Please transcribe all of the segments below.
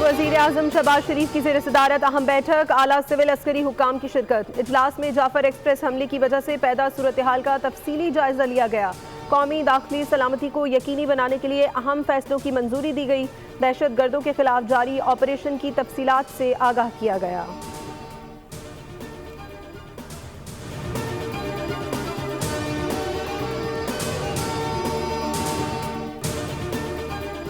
वज़ीर आज़म शहबाज शरीफ की ज़ेर सदारत अहम बैठक, आला सिविल अस्करी हुक्काम की शिरकत। इजलास में जाफर एक्सप्रेस हमले की वजह से पैदा सूरत हाल का तफसीली जायजा लिया गया। कौमी दाखिली सलामती को यकीनी बनाने के लिए अहम फैसलों की मंजूरी दी गई। दहशत गर्दों के खिलाफ जारी ऑपरेशन की तफसीलात से आगाह किया गया।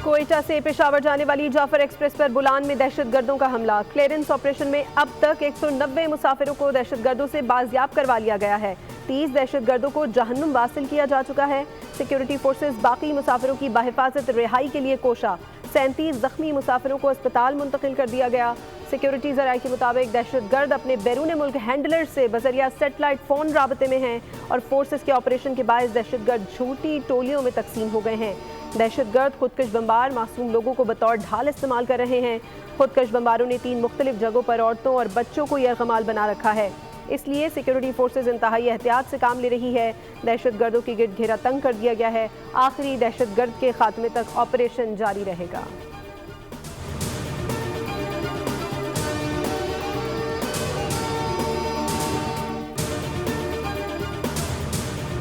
कोयटा से पेशावर जाने वाली जाफर एक्सप्रेस पर बुलान में दहशत गर्दों का हमला। क्लियरेंस ऑपरेशन में अब तक 190 मुसाफिरों को दहशत गर्दों से बाजियाब करवा लिया गया है। 30 दहशत गर्दों को जहन्नुम वासिल किया जा चुका है। सिक्योरिटी फोर्सेज बाकी मुसाफिरों की बाहिफाजत रिहाई के लिए कोशा। 37 जख्मी मुसाफिरों को अस्पताल मुंतकिल कर दिया गया। सिक्योरिटी जराये के मुताबिक दहशत गर्द अपने बैरून मुल्क हैंडलर से बजरिया सेटेलाइट फोन राबते में हैं और फोर्सेज के ऑपरेशन के बायस दहशत गर्द झूठी टोलियों में तकसीम हो गए हैं। दहशत गर्द खुदकश बम्बार मासूम लोगों को बतौर ढाल इस्तेमाल कर रहे हैं। खुदकश बम्बारों ने 3 मुख्तलिफ जगहों पर औरतों और बच्चों को यरगमाल बना रखा है। इसलिए सिक्योरिटी फोर्सेज इंतहाई एहतियात से काम ले रही है। दहशत गर्दों की गिरद घेरा तंग कर दिया गया है। आखिरी दहशत गर्द के खात्मे तक ऑपरेशन जारी रहेगा।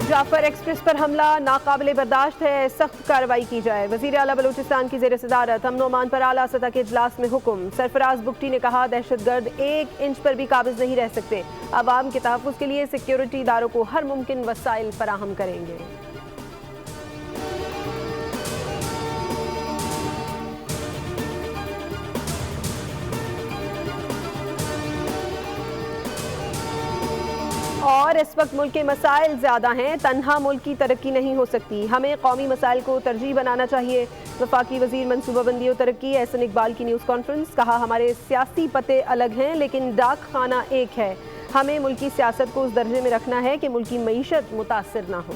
जाफर एक्सप्रेस पर हमला नाकाबिले बर्दाश्त है, सख्त कार्रवाई की जाए। वज़ीर आला बलूचिस्तान की ज़ेर सदारत अमन ओमान पर आला सतह के इजलास में हुक्म। सरफराज बुगटी ने कहा, दहशत गर्द 1 इंच पर भी काबिज नहीं रह सकते। अवाम के तहफ़्फ़ुज़ के लिए सिक्योरिटी इदारों को हर मुमकिन वसाइल फराहम करेंगे। और इस वक्त मुल्क के मसाइल ज़्यादा हैं, तन्हा मुल्क की तरक्की नहीं हो सकती। हमें कौमी मसाइल को तरजीह बनाना चाहिए। वफाकी वज़ीर मनसूबाबंदी और तरक्की एहसन इकबाल की न्यूज़ कॉन्फ्रेंस। कहा, हमारे सियासी पते अलग हैं लेकिन डाक खाना एक है। हमें मुल्की सियासत को उस दर्जे में रखना है कि मुल्की मईशत मुतासर ना हो।